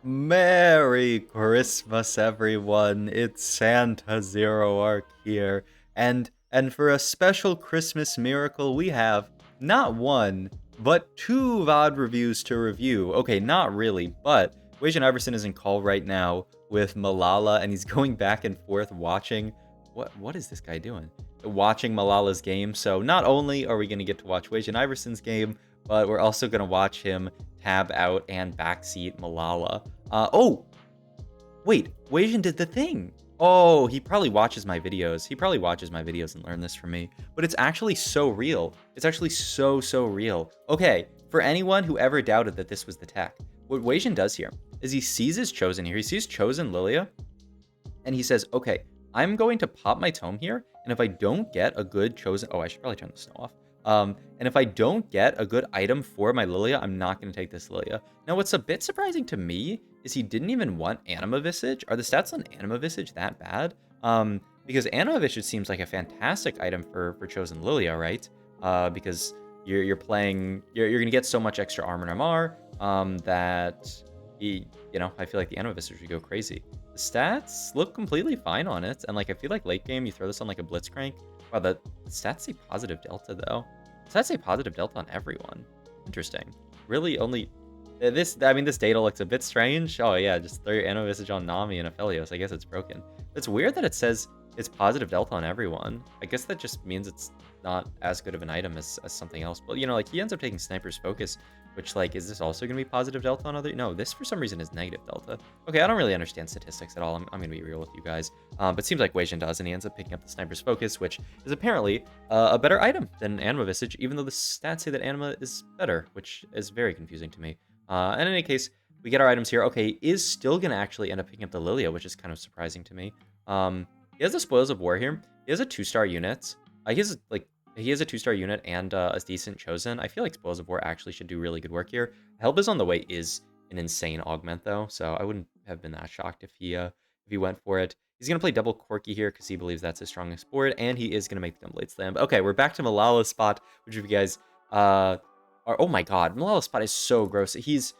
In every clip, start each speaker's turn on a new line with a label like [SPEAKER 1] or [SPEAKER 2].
[SPEAKER 1] Merry Christmas, everyone! It's Santa Zero Arc here, and for a special Christmas miracle, we have not one but two VOD reviews to review. Okay, not really, but Wajan Iverson is in call right now with Malala, and he's going back and forth watching. What is this guy doing? Watching Malala's game. So not only are we going to get to watch Wajan Iverson's game, but we're also going to watch him tab out and backseat Malala. Oh, wait, Wasian did the thing. Oh, he probably watches my videos. He probably watches my videos and learned this from me. But it's actually so real. It's actually so real. Okay, for anyone who ever doubted that this was the tech, what Wasian does here is he sees his Chosen here. He sees Chosen Lilia, and he says, okay, I'm going to pop my tome here, and if I don't get a good Chosen... Oh, I should probably turn the snow off. And if I don't get a good item for my Lilia, I'm not going to take this Lilia. Now, what's a bit surprising to me is he didn't even want Anima Visage. Are the stats on Anima Visage that bad? Because Anima Visage seems like a fantastic item for Chosen Lilia, right? Because you're playing... You're going to get so much extra armor and MR that... I feel like the Anima Visage would go crazy. The stats look completely fine on it, and like I feel like late game you throw this on like a Blitzcrank. Wow, the stats say positive delta though. Stats say positive delta on everyone. Interesting. Really only this data looks a bit strange. Oh yeah, just throw your Anima Visage on Nami and Aphelios. I guess it's broken. It's weird that it says it's positive delta on everyone. I guess that just means it's not as good of an item as something else. But like he ends up taking Sniper's Focus, which like, is this also going to be positive delta on other? No, this for some reason is negative delta. Okay, I don't really understand statistics at all. I'm going to be real with you guys. But it seems like Wasian does, and he ends up picking up the Sniper's Focus, which is apparently a better item than Anima Visage, even though the stats say that Anima is better, which is very confusing to me. In any case, we get our items here. Okay, he is still going to actually end up picking up the Lilia, which is kind of surprising to me. He has the Spoils of War here. He has a 2-star unit. He has a 2-star unit and a decent Chosen. I feel like Spoils of War actually should do really good work here. Help is on the way is an insane augment though, so I wouldn't have been that shocked if he went for it. He's gonna play double Corki here because he believes that's his strongest board, and he is gonna make the Gunblade Slam. But okay, we're back to Malala's spot, which if you guys are... Oh my god, Malala's spot is so gross. He's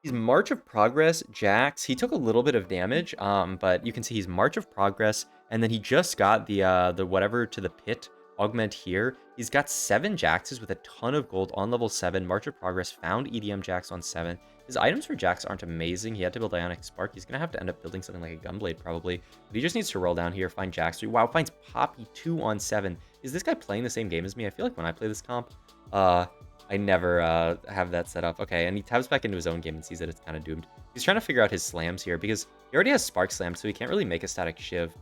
[SPEAKER 1] March of Progress, Jax. He took a little bit of damage, but you can see he's March of Progress, and then he just got the whatever to the pit augment here. He's got 7 Jaxes with a ton of gold on level 7. March of Progress found EDM Jax on 7. His items for Jax aren't amazing. He had to build Ionic Spark. He's going to have to end up building something like a Gunblade probably. But he just needs to roll down here, find Jax. Wow, finds Poppy 2 on 7. Is this guy playing the same game as me? I feel like when I play this comp, I never have that set up. Okay, and he tabs back into his own game and sees that it's kind of doomed. He's trying to figure out his slams here because he already has Spark Slam, so he can't really make a static Shiv.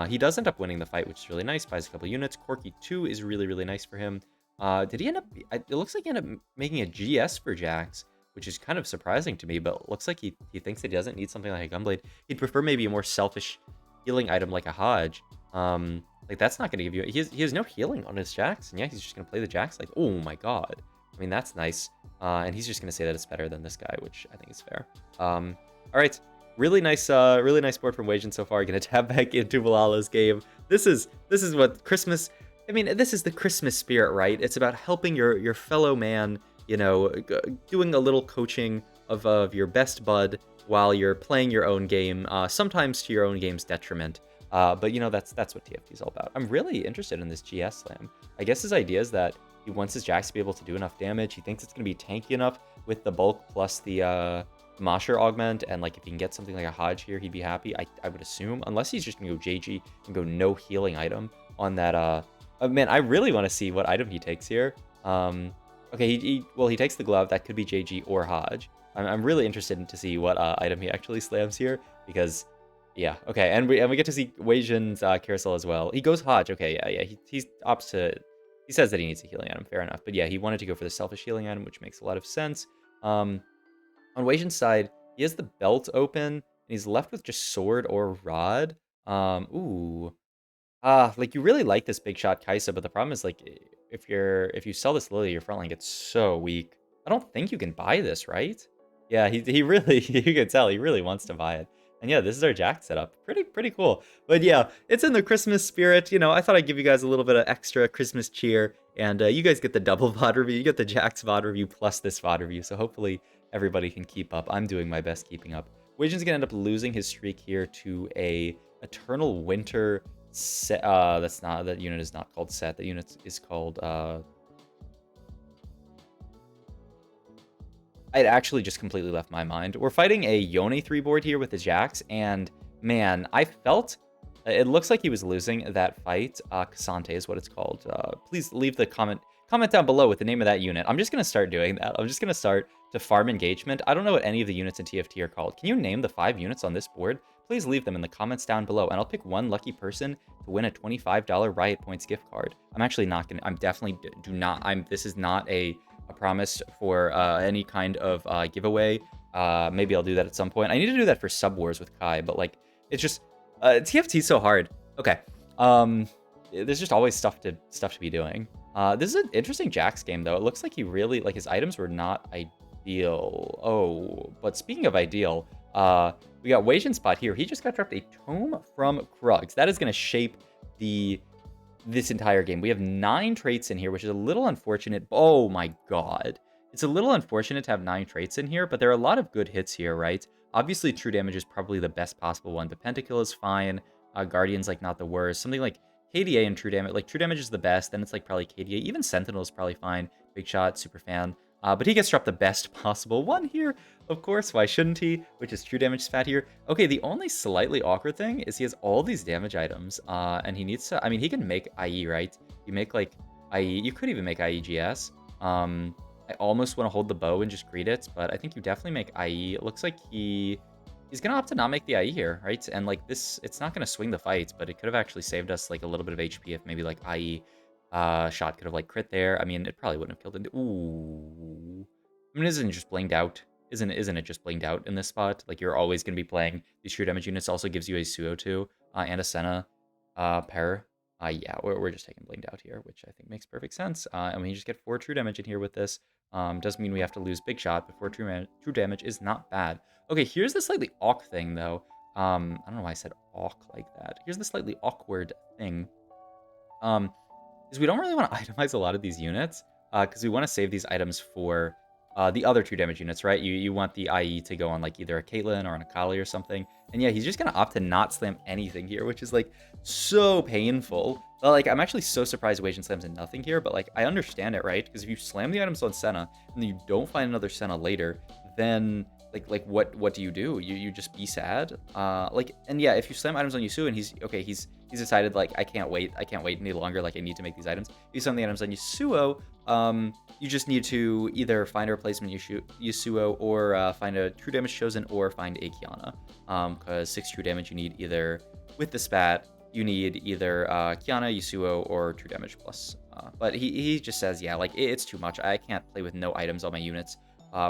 [SPEAKER 1] He does end up winning the fight, which is really nice. Buys a couple units. Corki 2 is really nice for him. Did he end up... It looks like he ended up making a GS for Jax, which is kind of surprising to me, but it looks like he thinks that he doesn't need something like a Gunblade. He'd prefer maybe a more selfish healing item like a Hodge. Like, that's not going to give you... He has no healing on his Jax, and yeah, he's just going to play the Jax. Like, oh my god. I mean, that's nice. And he's just going to say that it's better than this guy, which I think is fair. All right. Really nice board from Wasian so far. Gonna tap back into Malala's game. This is what Christmas... I mean, this is the Christmas spirit, right? It's about helping your fellow man, doing a little coaching of your best bud while you're playing your own game, sometimes to your own game's detriment. But, that's what TFT is all about. I'm really interested in this GS Slam. I guess his idea is that he wants his Jax to be able to do enough damage. He thinks it's going to be tanky enough with the bulk plus the Mosher augment, and like if he can get something like a Hodge here, he'd be happy. I would assume, unless he's just gonna go JG and go no healing item on that. Man, I really want to see what item he takes here. Okay, he takes the glove. That could be JG or Hodge. I'm really interested to see what item he actually slams here because, yeah, okay, and we get to see Wasian's carousel as well. He goes Hodge. Okay, yeah, he opts to. He says that he needs a healing item, fair enough. But yeah, he wanted to go for the selfish healing item, which makes a lot of sense. On Wasian's side, he has the belt open, and he's left with just sword or rod. Like you really like this big shot Kaisa, but the problem is like if you sell this Lily, your front line gets so weak. I don't think you can buy this, right? Yeah, he really you can tell he really wants to buy it. And yeah, this is our Jax setup. Pretty cool. But yeah, it's in the Christmas spirit. I thought I'd give you guys a little bit of extra Christmas cheer. And you guys get the double VOD review. You get the Jax VOD review plus this VOD review. So hopefully everybody can keep up. I'm doing my best keeping up. Weijin's gonna end up losing his streak here to a Eternal Winter set. That unit is not called set. That unit is called it actually just completely left my mind. We're fighting a Yone 3 board here with the Jax, and man, I felt it looks like he was losing that fight. Kasante is what it's called. Please leave the comment down below with the name of that unit. I'm just gonna start doing that. I'm just gonna start to farm engagement. I don't know what any of the units in TFT are called. Can you name the 5 units on this board? Please leave them in the comments down below, and I'll pick one lucky person to win a $25 Riot Points gift card. I'm actually not gonna. I'm definitely do not. This is not a promise for any kind of giveaway. Maybe I'll do that at some point. I need to do that for Sub Wars with Kai, but like it's just TFT's so hard. Okay, there's just always stuff to be doing. This is an interesting Jax game though. It looks like he really like his items were not ideal. Oh, but speaking of ideal, we got Weijin spot here. He just got dropped a Tome from Krugs. That is going to shape this entire game. We have 9 traits in here, which is a little unfortunate. Oh my god. It's a little unfortunate to have 9 traits in here, but there are a lot of good hits here, right? Obviously, True Damage is probably the best possible one, but Pentakill is fine. Guardian's like not the worst. Something like KDA and True Damage, like True Damage is the best, then it's like probably KDA. Even Sentinel is probably fine. Big Shot, super fan. But he gets dropped the best possible one here, of course. Why shouldn't he? Which is True Damage spat here. Okay, the only slightly awkward thing is he has all these damage items, and he needs to. I mean, he can make IE, right? You make like IE. You could even make IEGS. I almost want to hold the bow and just greet it, but I think you definitely make IE. It looks like he's gonna opt to not make the IE here, right? And like this, it's not gonna swing the fight, but it could have actually saved us like a little bit of HP if maybe like IE shot could have like crit there. I mean, it probably wouldn't have killed him. Ooh. I mean, isn't it just blinged out? Isn't it just blinged out in this spot? Like you're always gonna be playing these True Damage units. Also gives you a Suo too, and a Senna pair. Yeah, we're just taking blinged out here, which I think makes perfect sense. And we just get 4 True Damage in here with this. Doesn't mean we have to lose Big Shot, but 4 true damage is not bad. Okay, here's the slightly awk thing though. I don't know why I said awk like that. Here's the slightly awkward thing. Is we don't really want to itemize a lot of these units, because we want to save these items for the other True Damage units, right? You want the IE to go on like either a Caitlyn or an Akali or something. And yeah, he's just gonna opt to not slam anything here, which is like so painful. But like I'm actually so surprised Weijin slams in nothing here, but like I understand it, right? Because if you slam the items on Senna and then you don't find another Senna later, then like what do? You just be sad. And yeah, if you slam items on Yasuo and he's decided like I can't wait any longer, like I need to make these items. If you slam the items on Yasuo, you just need to either find a replacement Yasuo or find a True Damage Chosen or find a Kiana. Because 6 True Damage you need either with the spat, you need either Kiana, Yasuo, or True Damage plus. But he just says, yeah, like it's too much. I can't play with no items on my units,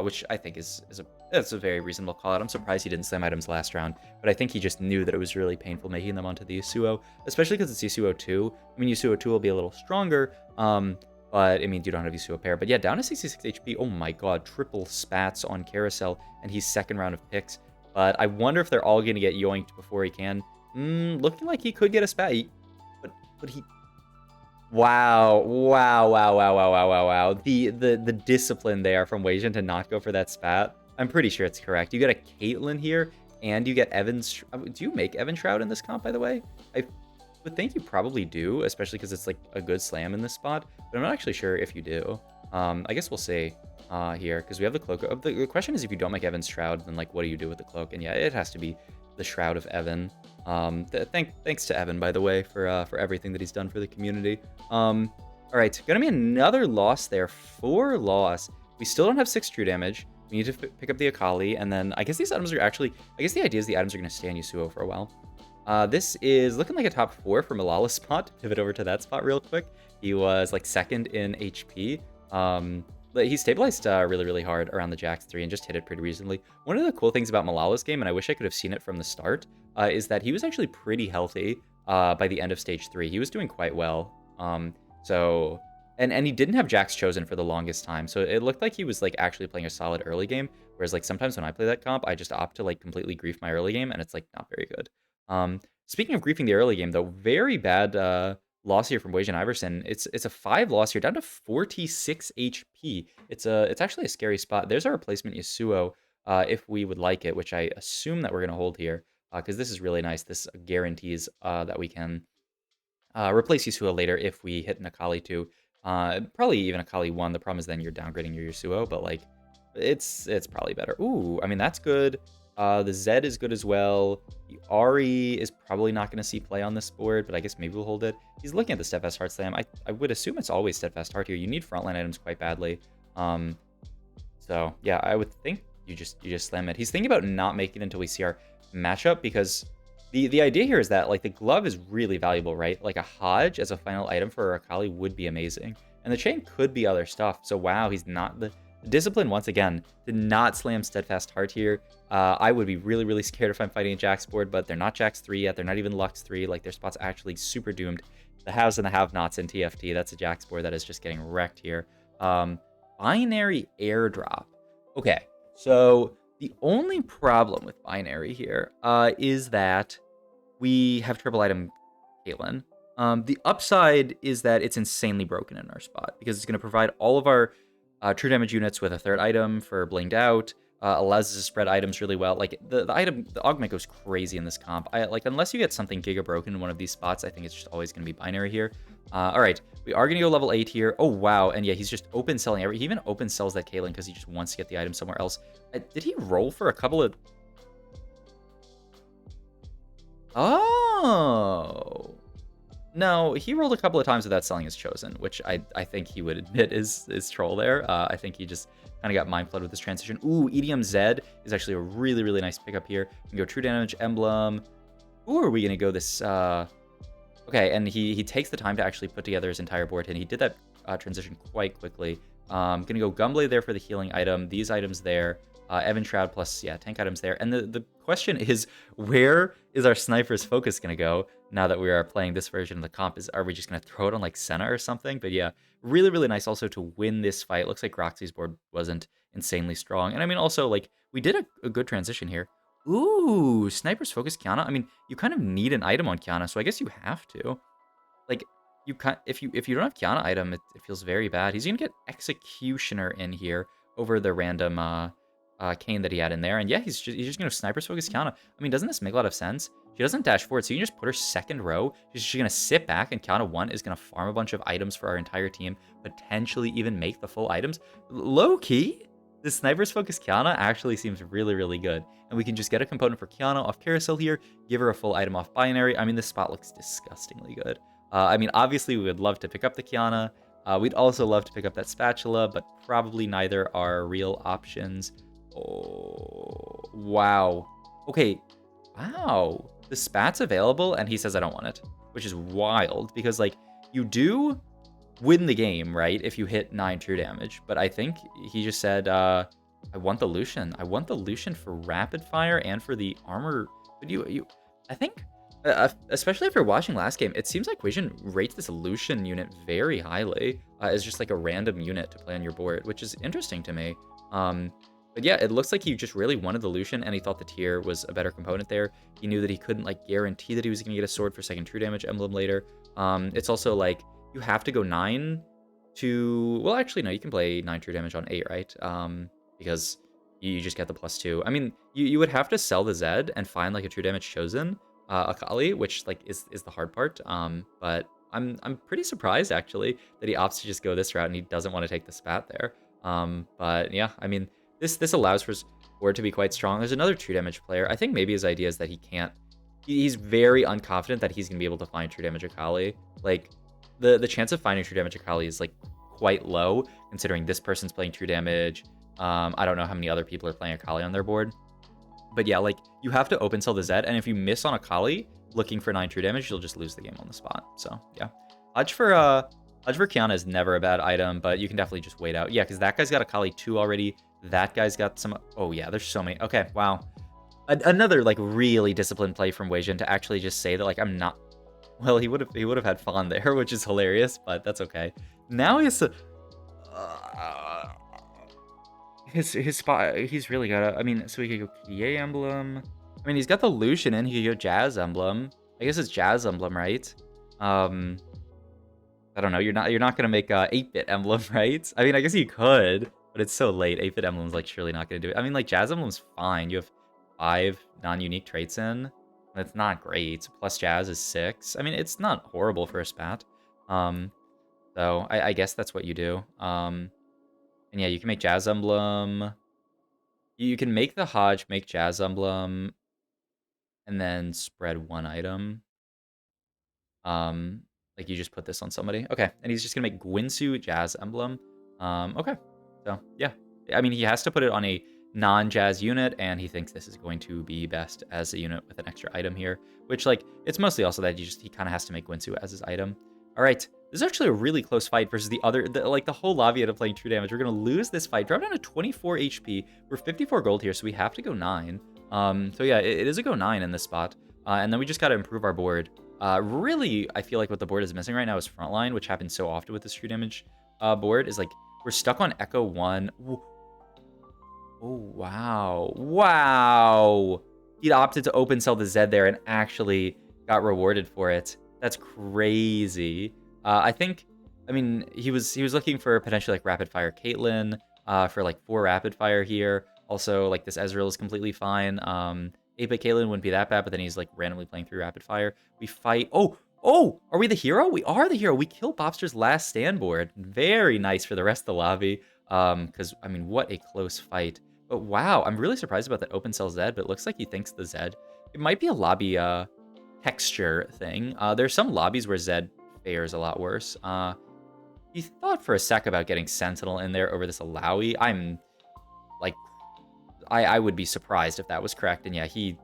[SPEAKER 1] which I think is a very reasonable call out. I'm surprised he didn't slam items last round, but I think he just knew that it was really painful making them onto the Yasuo, especially because it's Yasuo 2. I mean, Yasuo 2 will be a little stronger, but it means you don't have Yasuo pair. But yeah, down to 66 HP. Oh my god, triple spats on Carousel, and he's second round of picks. But I wonder if they're all going to get yoinked before he can. Looking like he could get a spat, but he... Wow. The discipline there from Weijin to not go for that spat. I'm pretty sure it's correct. You get a Caitlyn here, and you get Evan's... Do you make Evan Shroud in this comp, by the way? I would think you probably do, especially because it's like a good slam in this spot, but I'm not actually sure if you do. I guess we'll see here, because we have the cloak. The question is, if you don't make Evan's Shroud, then like what do you do with the cloak? And yeah, it has to be the Shroud of Evan. Thanks to Evan, by the way, for everything that he's done for the community. All right, gonna be another loss there. 4 loss. We still don't have 6 True Damage. We need to pick up the Akali, and then I guess these items are actually... I guess the idea is the items are going to stay on Yasuo for a while. This is looking like a top 4 for Malala's spot. Pivot over to that spot real quick. He was like 2nd in HP. But he stabilized really hard around the Jax 3 and just hit it pretty reasonably. One of the cool things about Malala's game, and I wish I could have seen it from the start, is that he was actually pretty healthy by the end of stage 3. He was doing quite well. And he didn't have Jax chosen for the longest time, so it looked like he was like actually playing a solid early game. Whereas like sometimes when I play that comp, I just opt to like completely grief my early game, and it's like not very good. Speaking of griefing the early game, though, very bad loss here from Weijin Iverson. It's a 5 loss here, down to 46 HP. It's actually a scary spot. There's our replacement Yasuo. if we would like it, which I assume that we're going to hold here, because this is really nice. This guarantees that we can replace Yasuo later if we hit an Akali 2. Probably even Akali 1. The problem is then you're downgrading your Yasuo, but like it's probably better. Ooh, I mean that's good. The Zed is good as well. The Ahri is probably not going to see play on this board, but I guess maybe we'll hold it. He's looking at the Steadfast Heart Slam. I would assume it's always Steadfast Heart here. You need frontline items quite badly. So yeah, I would think you just slam it. He's thinking about not making it until we see our matchup, because the idea here is that like the glove is really valuable, right? Like a Hodge as a final item for Akali would be amazing. And the chain could be other stuff. So wow, he's not the discipline once again did not slam Steadfast Heart here. I would be really, really scared if I'm fighting a Jax board, but they're not Jax 3 yet. They're not even Lux 3. Like their spot's actually super doomed. The haves and the have-nots in TFT. That's a Jax board that is just getting wrecked here. Binary airdrop. Okay, so the only problem with binary here is that we have triple item Caitlyn. The upside is that it's insanely broken in our spot, because it's going to provide all of our true damage units with a third item for blinged out. Allows us to spread items really well. Like the augment goes crazy in this comp. Like unless you get something giga broken in one of these spots, I think it's just always going to be binary here. All right, we are going to go level 8 here. Oh wow, and yeah, he's just open selling every. He even open sells that Caitlyn because he just wants to get the item somewhere else. Did he roll for a couple of? Oh. No, he rolled a couple of times without selling his Chosen, which I think he would admit is troll there. I think he just kind of got mind flooded with this transition. Ooh, EDM Zed is actually a really, really nice pickup here. We can go True Damage, Emblem. Who are we going to go this... Okay, and he takes the time to actually put together his entire board, and he did that transition quite quickly. Going to go Gumblade there for the healing item, these items there. Evan Shroud plus, yeah, tank items there. And the question is, where is our Sniper's focus going to go now that we are playing this version of the comp? Are we just going to throw it on, like, Senna or something? But yeah, really, really nice also to win this fight. Looks like Roxy's board wasn't insanely strong. And I mean, also, like, we did a good transition here. Ooh, Sniper's focus Kiana. I mean, you kind of need an item on Kiana, so I guess you have to. Like, if you don't have Kiana item, it feels very bad. He's going to get Executioner in here over the random... Kane that he had in there, and yeah, he's just gonna Sniper's focus Kiana. I mean, doesn't this make a lot of sense? She doesn't dash forward, so you can just put her second row. She's just gonna sit back, and Kiana 1 is gonna farm a bunch of items for our entire team, potentially even make the full items. Low key, the Sniper's focus Kiana actually seems really, really good, and we can just get a component for Kiana off Carousel here, give her a full item off Binary. I mean, this spot looks disgustingly good. I mean, obviously, we would love to pick up the Kiana. We'd also love to pick up that Spatula, but probably neither are real options. Oh, wow. Okay, wow. The spat's available, and he says I don't want it, which is wild, because, like, you do win the game, right, if you hit 9 true damage, but I think he just said, I want the Lucian. I want the Lucian for rapid fire and for the armor. But I think, especially after watching last game, it seems like Vision rates this Lucian unit very highly as just, like, a random unit to play on your board, which is interesting to me. But yeah, it looks like he just really wanted the Lucian, and he thought the tier was a better component there. He knew that he couldn't, like, guarantee that he was going to get a sword for second true damage emblem later. It's also, like, you have to go 9 to... Well, actually, no, you can play 9 true damage on 8, right? Because you just get the +2. I mean, you would have to sell the Zed and find, like, a true damage Chosen Akali, which, like, is the hard part. But I'm pretty surprised, actually, that he opts to just go this route, and he doesn't want to take the spat there. But, yeah, I mean... This allows for his board to be quite strong. There's another true damage player. I think maybe his idea is that he can't... He's very unconfident that he's going to be able to find true damage Akali. Like, the chance of finding true damage Akali is, like, quite low, considering this person's playing true damage. I don't know how many other people are playing Akali on their board. But yeah, like, you have to open sell the Zed, and if you miss on Akali looking for 9 true damage, you'll just lose the game on the spot. So, yeah. Hodge for Kiana is never a bad item, but you can definitely just wait out. Yeah, because that guy's got Akali 2 already. That guy's got some... Oh, yeah, there's so many. Okay, wow. Another, like, really disciplined play from Weijin to actually just say that, like, I'm not... Well, he would have had Fawn there, which is hilarious, but that's okay. Now he has to... His spot... He's really got a... I mean, so he could go Kie Emblem. I mean, he's got the Lucian in. He could go Jazz Emblem. I guess it's Jazz Emblem, right? I don't know. You're not going to make a 8-bit emblem, right? I mean, I guess you could... but it's so late. 8-bit Emblem's like surely not going to do it. I mean, like Jazz Emblem's fine. You have 5 non-unique traits in. That's not great. Plus Jazz is 6. I mean, it's not horrible for a spat. So I guess that's what you do. And yeah, you can make Jazz Emblem. You can make the Hodge, make Jazz Emblem, and then spread 1 item. Like you just put this on somebody. Okay, and he's just gonna make Gwinsu Jazz Emblem. Okay, so yeah. I mean, he has to put it on a non-Jazz unit, and he thinks this is going to be best as a unit with an extra item here, which, like, it's mostly also that he kind of has to make Gwinsu as his item. All right, this is actually a really close fight versus the other, like the whole lobby ended up playing true damage. We're gonna lose this fight. Drop down to 24 HP. We're 54 gold here, so we have to go 9. So yeah, it is a go 9 in this spot. And then we just gotta improve our board. Really, I feel like what the board is missing right now is frontline, which happens so often with this true damage board, is like we're stuck on Echo 1. Oh, wow. Wow. He opted to open sell the Zed there and actually got rewarded for it. That's crazy. I mean, he was looking for potentially like rapid fire Caitlyn for like 4 rapid fire here. Also, like this Ezreal is completely fine. 8-bit Caitlyn wouldn't be that bad, but then he's like randomly playing through rapid fire. We fight. Oh, are we the hero? We are the hero. We killed Bobster's last stand board. Very nice for the rest of the lobby. Because, I mean, what a close fight. But wow, I'm really surprised about that open cell Zed, but it looks like he thinks the Zed. It might be a lobby texture thing. There's some lobbies where Zed fares a lot worse. He thought for a sec about getting Sentinel in there over this Alawi. I'm like, I would be surprised if that was correct. And yeah, he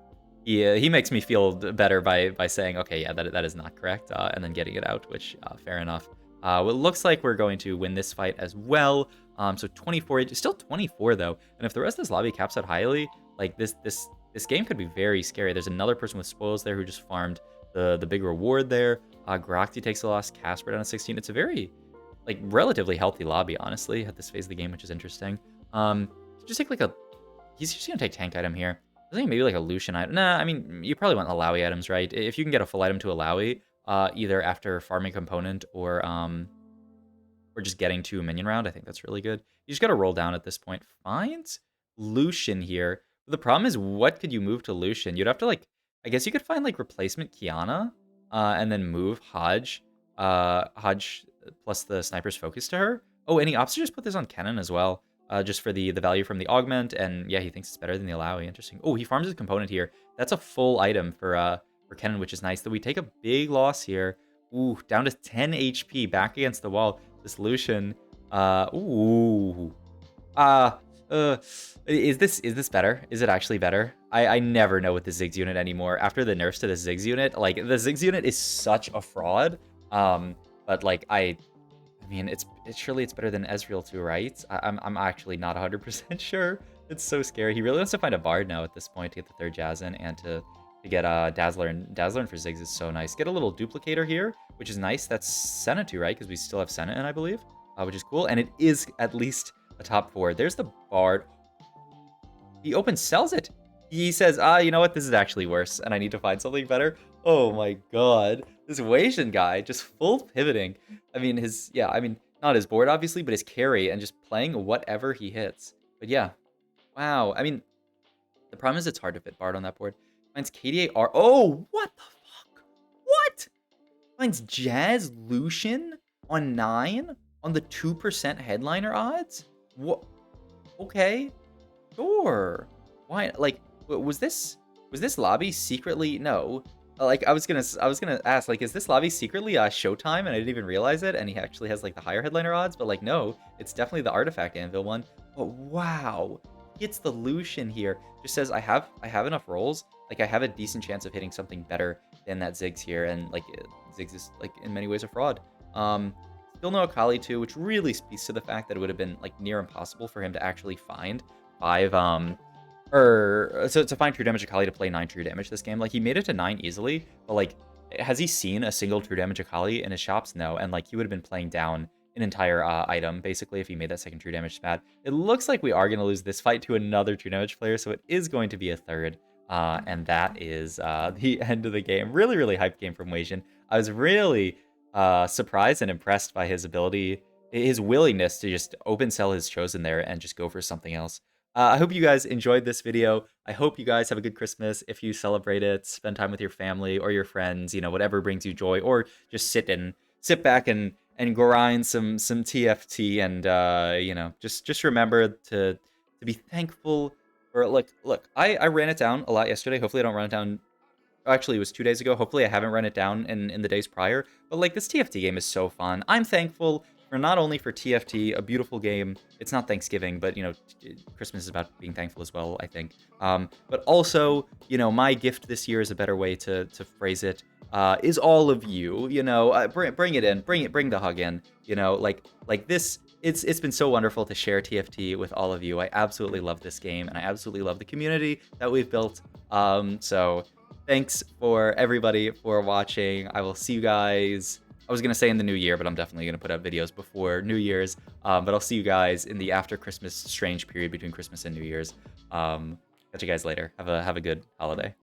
[SPEAKER 1] makes me feel better by saying, okay, yeah, that is not correct, and then getting it out, which fair enough. Well, it looks like we're going to win this fight as well. So 24, still 24 though, and if the rest of this lobby caps out highly, like this game could be very scary. There's another person with spoils there who just farmed the big reward there. Grokti takes a loss, Casper down to 16. It's a very like relatively healthy lobby, honestly, at this phase of the game, which is interesting. Just take like he's just gonna take tank item here. I think maybe like a Lucian item. Nah, I mean, you probably want Alawi items, right? If you can get a full item to Alawi, either after farming component or just getting to a minion round, I think that's really good. You just gotta roll down at this point. Finds Lucian here. The problem is, what could you move to Lucian? You'd have to like, I guess you could find like replacement Kiana, and then move Hodge, Hodge plus the sniper's focus to her. Oh, and he opts to just put this on Kennen as well. Just for the value from the augment, and yeah, he thinks it's better than the Alawi. Interesting. Oh, he farms his component here. That's a full item for Kennen, which is nice. Though we take a big loss here. Ooh, down to 10 HP, back against the wall. This Lucian. Is this better? Is it actually better? I never know with the Ziggs unit anymore. After the nerfs to the Ziggs unit, like the Ziggs unit is such a fraud. But like I mean, it's surely it's better than Ezreal too, right? I'm actually not 100% sure. It's so scary. He really wants to find a Bard now at this point to get the 3rd Jazz in and to get Dazzler. And Dazzler for Ziggs is so nice. Get a little duplicator here, which is nice. That's Senna too, right? Because we still have Senna in, I believe, which is cool. And it is at least a top 4. There's the Bard. He sells it. He says, you know what? This is actually worse, and I need to find something better. Oh my god. This Weishan guy just full pivoting. I mean, not his board, obviously, but his carry and just playing whatever he hits. But yeah. Wow. I mean, the problem is it's hard to fit Bard on that board. Finds KDA. Oh, what the fuck? What? Finds Jazz Lucian on 9 on the 2% headliner odds? What? Okay. Sure. Why? Like, was this lobby secretly? No. Like I was gonna ask, like, is this lobby secretly Showtime and I didn't even realize it, and he actually has like the higher headliner odds? But like, no, it's definitely the Artifact Anvil one. But wow, hits the Lucian here. Just says I have enough rolls. Like I have a decent chance of hitting something better than that Ziggs here, and like Ziggs is like in many ways a fraud. Still no Akali too, which really speaks to the fact that it would have been like near impossible for him to actually find 5 to find true damage Akali to play 9 true damage this game. Like he made it to 9 easily, but like has he seen a single true damage Akali in his shops? No. And like he would have been playing down an entire item basically if he made that second true damage spat. It looks like we are going to lose this fight to another true damage player, so it is going to be a 3rd. And that is the end of the game. Really hyped game from Weishan. I was really surprised and impressed by his ability his willingness to just open sell his chosen there and just go for something else. I hope you guys enjoyed this video. I hope you guys have a good Christmas. If you celebrate it, spend time with your family or your friends, you know, whatever brings you joy, or just sit back and grind some TFT, and you know, just remember to be thankful for, look, I ran it down a lot yesterday. Hopefully I don't run it down. Actually, it was 2 days ago. Hopefully I haven't run it down in the days prior. But like, this TFT game is so fun. I'm thankful for not only for TFT, a beautiful game. It's not Thanksgiving, but you know, Christmas is about being thankful as well, I think. But also, you know, my gift this year is a better way to phrase it. Is all of you, you know, bring it in, bring the hug in, you know, like this. It's been so wonderful to share TFT with all of you. I absolutely love this game, and I absolutely love the community that we've built. So thanks for everybody for watching. I will see you guys. I was gonna say in the new year, but I'm definitely gonna put out videos before New Year's. But I'll see you guys in the after Christmas strange period between Christmas and New Year's. Catch you guys later. Have a good holiday.